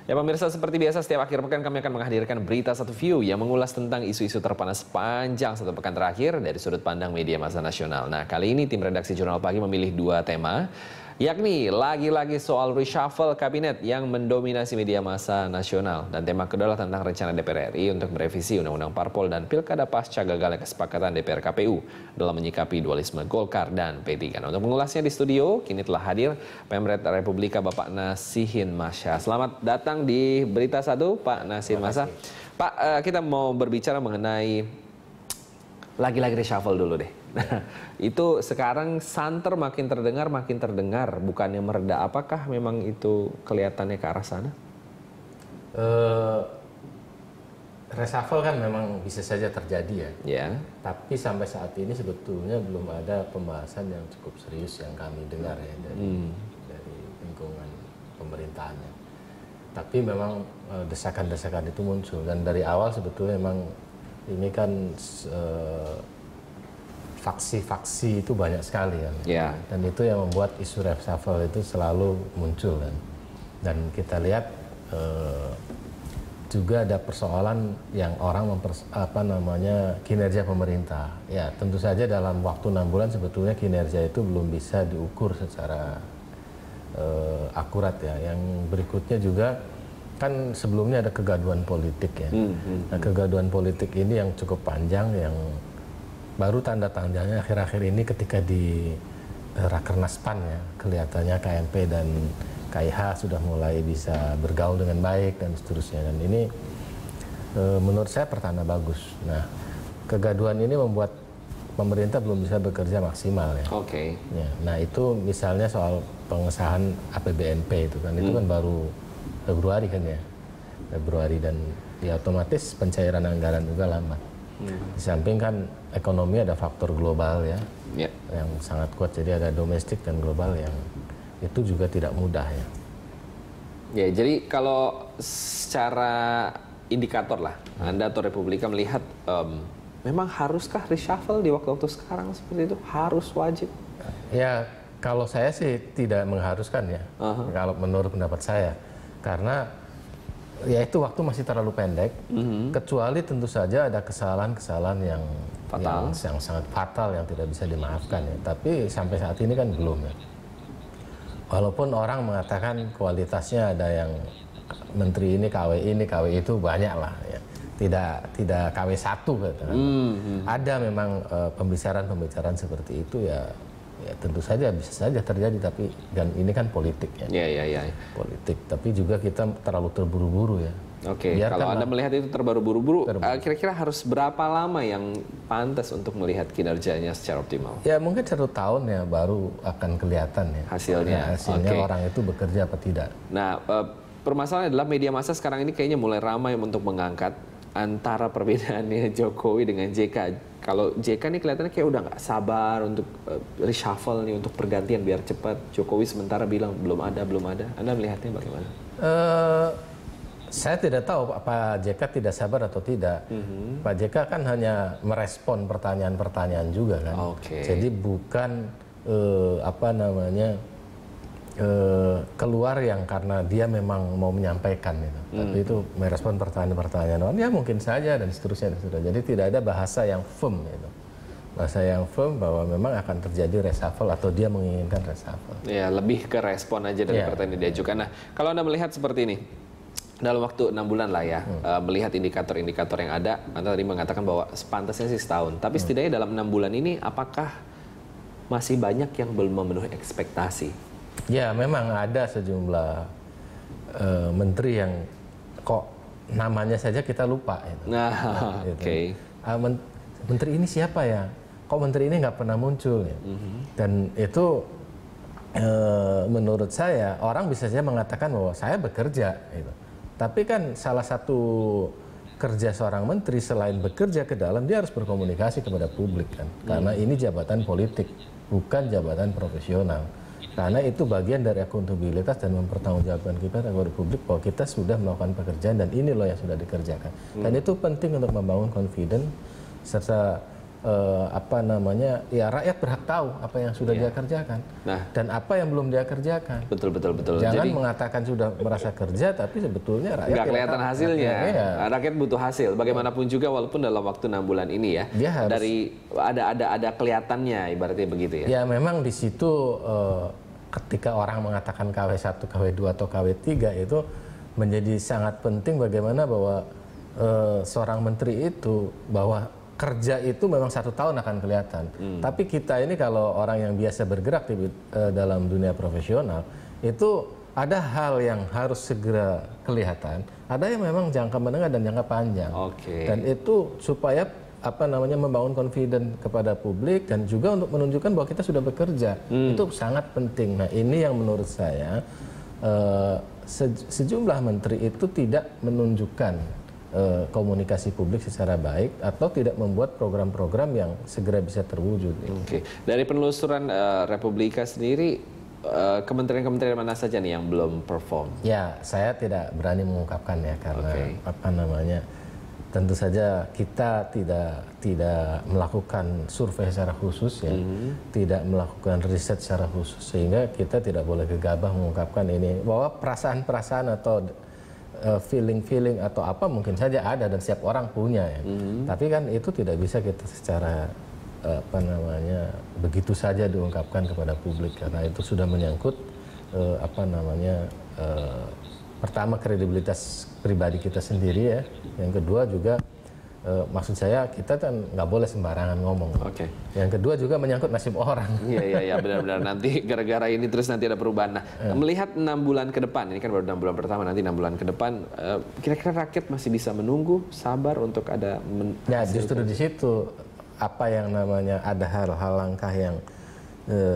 Ya pemirsa, seperti biasa setiap akhir pekan kami akan menghadirkan berita satu view yang mengulas tentang isu-isu terpanas sepanjang satu pekan terakhir dari sudut pandang media massa nasional. Nah, kali ini tim redaksi Jurnal Pagi memilih dua tema, yakni lagi-lagi soal reshuffle kabinet yang mendominasi media massa nasional. Dan tema kedua adalah tentang rencana DPR RI untuk merevisi Undang-Undang Parpol dan Pilkada pasca gagalnya kesepakatan DPR KPU dalam menyikapi dualisme Golkar dan P3. Nah, untuk mengulasnya di studio, kini telah hadir Pemret Republika Bapak Nasihin Masya. Selamat datang di Berita Satu, Pak Nasihin Masya. Pak, kita mau berbicara mengenai lagi-lagi reshuffle dulu deh. Nah, itu sekarang santer makin terdengar, bukannya mereda. Apakah memang itu kelihatannya ke arah sana? Reshuffle kan memang bisa saja terjadi ya. Ya. Tapi sampai saat ini sebetulnya belum ada pembahasan yang cukup serius yang kami dengar ya dari lingkungan pemerintahannya. Tapi memang desakan-desakan itu muncul dan dari awal sebetulnya memang ini kan faksi-faksi itu banyak sekali kan. Ya. Dan itu yang membuat isu reshuffle itu selalu muncul kan. Dan kita lihat juga ada persoalan yang orang kinerja pemerintah. Ya, tentu saja dalam waktu 6 bulan sebetulnya kinerja itu belum bisa diukur secara akurat ya. Yang berikutnya juga kan sebelumnya ada kegaduhan politik ya. Nah, kegaduhan politik ini yang cukup panjang yang baru tanda-tandanya akhir-akhir ini ketika di Rakernas PAN ya, kelihatannya KMP dan KIH sudah mulai bisa bergaul dengan baik dan seterusnya. Dan ini menurut saya pertanda bagus. Nah, kegaduhan ini membuat pemerintah belum bisa bekerja maksimal ya. Oke. Ya, nah itu misalnya soal pengesahan APBNP itu kan, itu kan baru Februari kan ya. Februari dan ya otomatis pencairan anggaran juga lambat. Di samping kan ekonomi ada faktor global ya, yang sangat kuat. Jadi ada domestik dan global yang itu juga tidak mudah ya. Ya, jadi kalau secara indikator lah, Anda atau Republika melihat memang haruskah reshuffle di waktu-waktu sekarang seperti itu? Harus, wajib? Ya, kalau saya sih tidak mengharuskan ya, kalau menurut pendapat saya. Karena ya itu waktu masih terlalu pendek, kecuali tentu saja ada kesalahan-kesalahan yang sangat fatal yang tidak bisa dimaafkan ya. Tapi sampai saat ini kan belum ya. Walaupun orang mengatakan kualitasnya ada yang menteri ini KW itu banyak lah ya. Tidak KW 1 katakan. Ada memang pembicaraan seperti itu ya tentu saja bisa saja terjadi, tapi dan ini kan politik ya. Iya. Politik, tapi juga kita terlalu terburu-buru ya. Oke, kalau Anda melihat itu terburu-buru, kira-kira harus berapa lama yang pantas untuk melihat kinerjanya secara optimal? Ya mungkin 1 tahun ya baru akan kelihatan ya. Hasilnya orang itu bekerja apa tidak. Nah, permasalahannya adalah media massa sekarang ini kayaknya mulai ramai untuk mengangkat antara perbedaannya Jokowi dengan JK. Kalau JK nih kelihatannya kayak udah nggak sabar untuk reshuffle nih, untuk pergantian biar cepat. Jokowi sementara bilang belum ada. Anda melihatnya bagaimana? Saya tidak tahu apa JK tidak sabar atau tidak. Pak JK kan hanya merespon pertanyaan-pertanyaan juga kan. Jadi bukan keluar yang karena dia memang mau menyampaikan gitu. Tapi itu merespon pertanyaan-pertanyaan. Ya mungkin saja dan seterusnya. Jadi tidak ada bahasa yang firm gitu. Bahasa yang firm bahwa memang akan terjadi reshuffle atau dia menginginkan reshuffle. Ya, lebih ke respon aja dari pertanyaan yang diajukan. Nah, kalau Anda melihat seperti ini, dalam waktu 6 bulan lah ya, melihat indikator-indikator yang ada, Anda tadi mengatakan bahwa sepantasnya sih setahun. Tapi setidaknya dalam 6 bulan ini, apakah masih banyak yang belum memenuhi ekspektasi? Ya, memang ada sejumlah menteri yang kok namanya saja kita lupa. Gitu. Menteri ini siapa ya? Kok menteri ini nggak pernah muncul? Ya? Dan itu menurut saya orang bisa saja mengatakan bahwa saya bekerja. Gitu. Tapi kan salah satu kerja seorang menteri selain bekerja ke dalam, dia harus berkomunikasi kepada publik kan. Karena ini jabatan politik, bukan jabatan profesional. Karena itu bagian dari akuntabilitas dan mempertanggungjawabkan kita kepada publik bahwa kita sudah melakukan pekerjaan dan ini loh yang sudah dikerjakan. Dan itu penting untuk membangun confidence serta apa namanya, ya rakyat berhak tahu apa yang sudah dia kerjakan dan apa yang belum dia kerjakan. Betul. Jangan Jadi, mengatakan sudah merasa kerja tapi sebetulnya rakyat nggak kelihatan hasilnya. Ya. Rakyat butuh hasil. Bagaimanapun juga walaupun dalam waktu 6 bulan ini ya, dia harus, dari ada kelihatannya ibaratnya begitu ya. Ya memang di situ ketika orang mengatakan KW1, KW2 atau KW3 itu menjadi sangat penting bagaimana bahwa seorang menteri itu bahwa kerja itu memang 1 tahun akan kelihatan. Tapi kita ini kalau orang yang biasa bergerak di dalam dunia profesional itu ada hal yang harus segera kelihatan. Ada yang memang jangka menengah dan jangka panjang. Dan itu supaya apa namanya membangun confidence kepada publik dan juga untuk menunjukkan bahwa kita sudah bekerja. Itu sangat penting. Nah, ini yang menurut saya sejumlah menteri itu tidak menunjukkan komunikasi publik secara baik atau tidak membuat program-program yang segera bisa terwujud. Dari penelusuran Republika sendiri, kementerian-kementerian mana saja nih yang belum perform? Ya, saya tidak berani mengungkapkan ya karena apa namanya, tentu saja kita tidak melakukan survei secara khusus ya, tidak melakukan riset secara khusus sehingga kita tidak boleh gegabah mengungkapkan ini bahwa perasaan-perasaan atau feeling atau apa mungkin saja ada dan setiap orang punya ya. Tapi kan itu tidak bisa kita secara apa namanya begitu saja diungkapkan kepada publik karena itu sudah menyangkut apa namanya pertama kredibilitas pribadi kita sendiri ya. Yang kedua juga maksud saya kita kan nggak boleh sembarangan ngomong. Yang kedua juga menyangkut nasib orang. Iya benar-benar nanti gara-gara ini terus nanti ada perubahan. Nah, melihat 6 bulan ke depan, ini kan baru 6 bulan pertama, nanti 6 bulan ke depan, kira-kira rakyat masih bisa menunggu, sabar untuk ada ya justru di situ apa yang namanya ada hal-hal langkah yang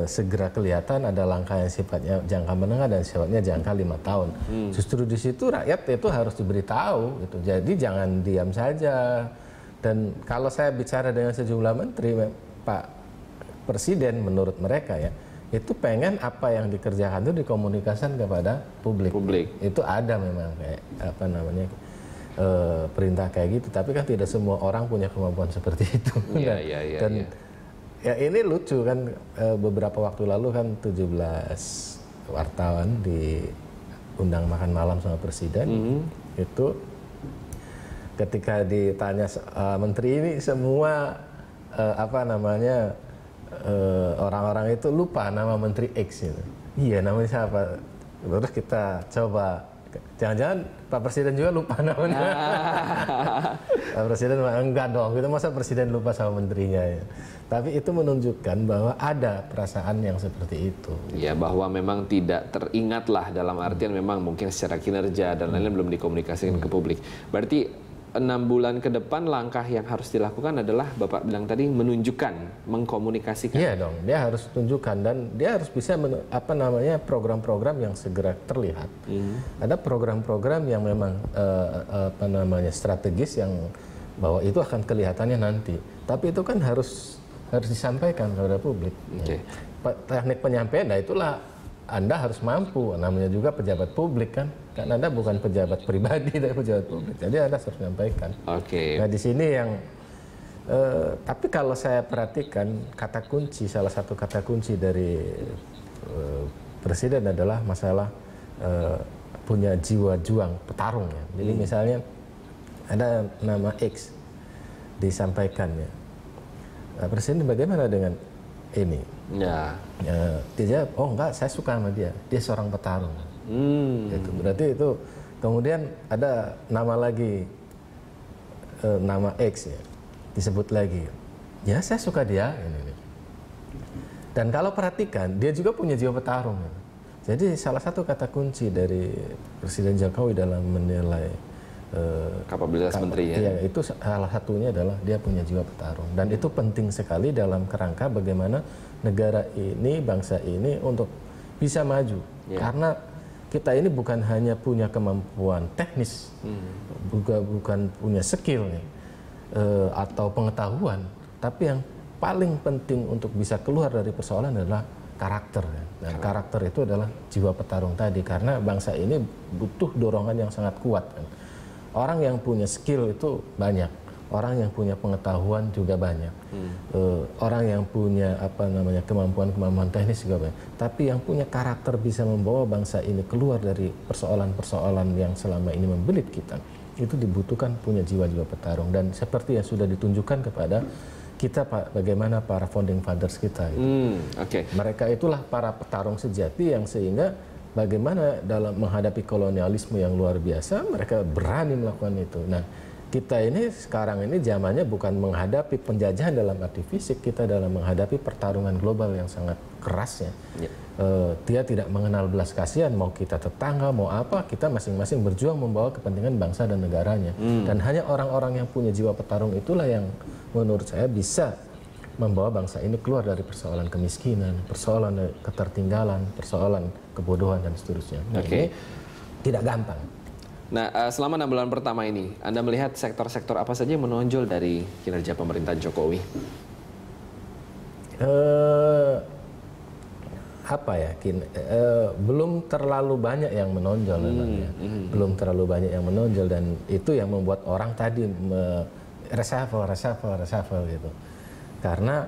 segera kelihatan, ada langkah yang sifatnya jangka menengah dan sifatnya jangka 5 tahun. Justru di situ rakyat itu harus diberitahu gitu. Jadi jangan diam saja. Dan kalau saya bicara dengan sejumlah menteri, Pak Presiden menurut mereka ya, itu pengen apa yang dikerjakan itu dikomunikasikan kepada publik. Itu ada memang kayak apa namanya perintah kayak gitu. Tapi kan tidak semua orang punya kemampuan seperti itu. Dan ya ini lucu kan, beberapa waktu lalu kan 17 wartawan diundang makan malam sama Presiden. Itu ketika ditanya menteri ini semua apa namanya orang-orang itu lupa nama Menteri X itu. Iya namanya siapa? Terus kita coba, jangan-jangan Pak Presiden juga lupa namanya. Pak Presiden enggak dong, itu masa Presiden lupa sama menterinya ya. Tapi itu menunjukkan bahwa ada perasaan yang seperti itu. Ya bahwa memang tidak teringat lah dalam artian memang mungkin secara kinerja dan lain-lain belum dikomunikasikan ke publik. Berarti 6 bulan ke depan langkah yang harus dilakukan adalah Bapak bilang tadi menunjukkan, mengkomunikasikan. Iya dong, dia harus tunjukkan dan dia harus bisa apa namanya program-program yang segera terlihat. Ada program-program yang memang apa namanya strategis yang bahwa itu akan kelihatannya nanti. Tapi itu kan harus disampaikan kepada publik. Teknik penyampaian, nah itulah Anda harus mampu, namanya juga pejabat publik kan Anda bukan pejabat pribadi tapi pejabat publik, jadi Anda harus menyampaikan. Nah di sini yang tapi kalau saya perhatikan kata kunci, salah satu kata kunci dari Presiden adalah masalah punya jiwa juang petarung ya. Jadi misalnya ada nama X disampaikan ya, Presiden bagaimana dengan ini? Dia jawab, oh enggak, saya suka sama dia seorang petarung. Gitu. Berarti itu kemudian ada nama lagi, nama X ya, disebut lagi, ya saya suka dia ini. Dan kalau perhatikan dia juga punya jiwa petarung ya. Jadi salah satu kata kunci dari Presiden Jokowi dalam menilai kapabilitas menteri ya. Itu salah satunya adalah dia punya jiwa petarung dan itu penting sekali dalam kerangka bagaimana negara ini, bangsa ini untuk bisa maju. Karena kita ini bukan hanya punya kemampuan teknis, bukan punya skill nih, atau pengetahuan, tapi yang paling penting untuk bisa keluar dari persoalan adalah karakter. Dan karakter itu adalah jiwa petarung tadi, karena bangsa ini butuh dorongan yang sangat kuat. Orang yang punya skill itu banyak, orang yang punya pengetahuan juga banyak, orang yang punya kemampuan teknis juga banyak. Tapi yang punya karakter bisa membawa bangsa ini keluar dari persoalan-persoalan yang selama ini membelit kita, itu dibutuhkan punya jiwa-jiwa petarung. Dan seperti yang sudah ditunjukkan kepada kita, Pak, bagaimana para founding fathers kita. Gitu. Mereka itulah para petarung sejati yang sehingga bagaimana dalam menghadapi kolonialisme yang luar biasa, mereka berani melakukan itu. Nah, kita ini sekarang ini zamannya bukan menghadapi penjajahan dalam arti fisik, kita dalam menghadapi pertarungan global yang sangat kerasnya. Dia tidak mengenal belas kasihan, mau kita tetangga, mau apa, kita masing-masing berjuang membawa kepentingan bangsa dan negaranya. Dan hanya orang-orang yang punya jiwa petarung itulah yang menurut saya bisa membawa bangsa ini keluar dari persoalan kemiskinan, persoalan ketertinggalan, persoalan kebodohan, dan seterusnya. Ini tidak gampang. Nah, selama 6 bulan pertama ini, Anda melihat sektor-sektor apa saja yang menonjol dari kinerja pemerintahan Jokowi? Belum terlalu banyak yang menonjol, belum terlalu banyak yang menonjol, dan itu yang membuat orang tadi reshuffle gitu. Karena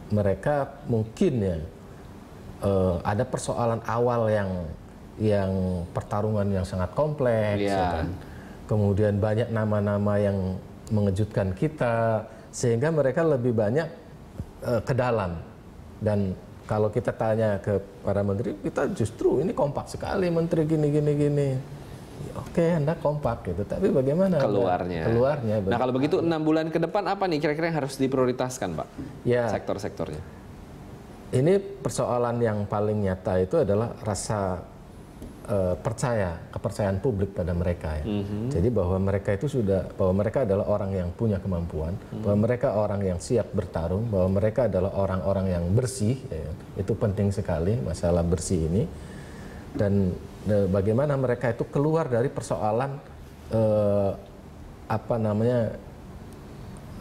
mereka mungkin ada persoalan awal yang pertarungan yang sangat kompleks, ya kan? Kemudian banyak nama-nama yang mengejutkan kita, sehingga mereka lebih banyak ke dalam. Dan kalau kita tanya ke para menteri, kita justru ini kompak sekali menteri gini. Oke, Anda kompak gitu, tapi bagaimana keluarnya? Nah, kalau begitu 6 bulan ke depan apa nih kira-kira yang harus diprioritaskan, Pak? Ya, sektor-sektornya. Ini persoalan yang paling nyata itu adalah rasa kepercayaan publik pada mereka, ya. Jadi bahwa mereka adalah orang yang punya kemampuan, bahwa mereka orang yang siap bertarung, bahwa mereka adalah orang-orang yang bersih, ya. Itu penting sekali masalah bersih ini. Dan bagaimana mereka itu keluar dari persoalan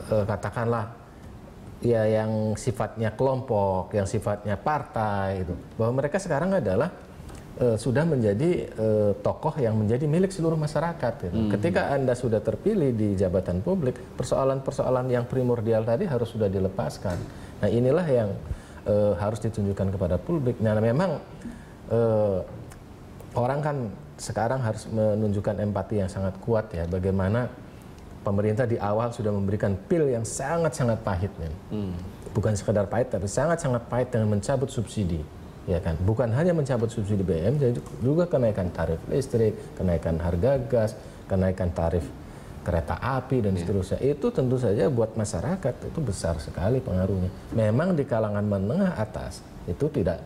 katakanlah ya yang sifatnya kelompok, yang sifatnya partai, itu. Bahwa mereka sekarang adalah sudah menjadi tokoh yang menjadi milik seluruh masyarakat. Gitu. Ketika Anda sudah terpilih di jabatan publik, persoalan-persoalan yang primordial tadi harus sudah dilepaskan. Nah, inilah yang harus ditunjukkan kepada publik. Nah, memang orang kan sekarang harus menunjukkan empati yang sangat kuat, ya. Bagaimana pemerintah di awal sudah memberikan pil yang sangat-sangat pahit, men. Bukan sekedar pahit, tapi sangat-sangat pahit dengan mencabut subsidi. Ya kan, bukan hanya mencabut subsidi BBM, juga kenaikan tarif listrik, kenaikan harga gas, kenaikan tarif kereta api, dan seterusnya. Itu tentu saja buat masyarakat itu besar sekali pengaruhnya. Memang di kalangan menengah atas itu tidak,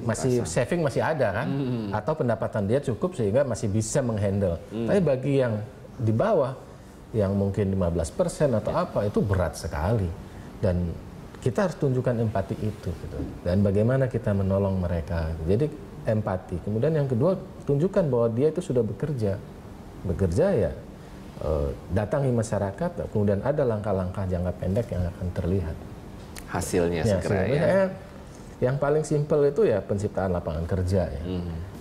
masih saving masih ada kan, atau pendapatan dia cukup sehingga masih bisa menghandle. Tapi bagi yang di bawah, yang mungkin 15% atau apa, itu berat sekali. Dan kita harus tunjukkan empati itu, gitu. Dan bagaimana kita menolong mereka. Jadi empati. Kemudian yang kedua, tunjukkan bahwa dia itu sudah bekerja ya, datangi masyarakat. Kemudian ada langkah-langkah jangka pendek yang akan terlihat hasilnya segera, ya. Yang paling simpel itu ya penciptaan lapangan kerja, ya.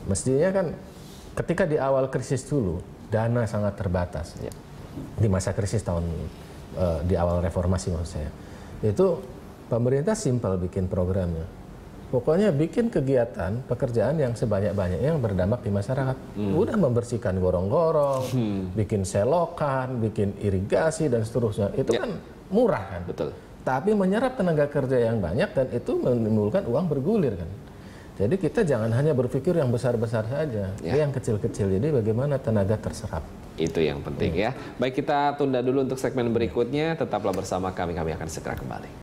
Mestinya kan ketika di awal krisis dulu dana sangat terbatas, ya. Di masa krisis di awal reformasi maksud saya, itu pemerintah simpel bikin programnya. Pokoknya bikin kegiatan, pekerjaan yang sebanyak-banyaknya yang berdampak di masyarakat. Udah membersihkan gorong-gorong, bikin selokan, bikin irigasi, dan seterusnya. Itu kan murah kan? Betul. Tapi menyerap tenaga kerja yang banyak, dan itu menimbulkan uang bergulir kan? Jadi kita jangan hanya berpikir yang besar-besar saja, yang kecil-kecil. Jadi bagaimana tenaga terserap. Itu yang penting, ya. Baik, kita tunda dulu untuk segmen berikutnya. Tetaplah bersama kami akan segera kembali.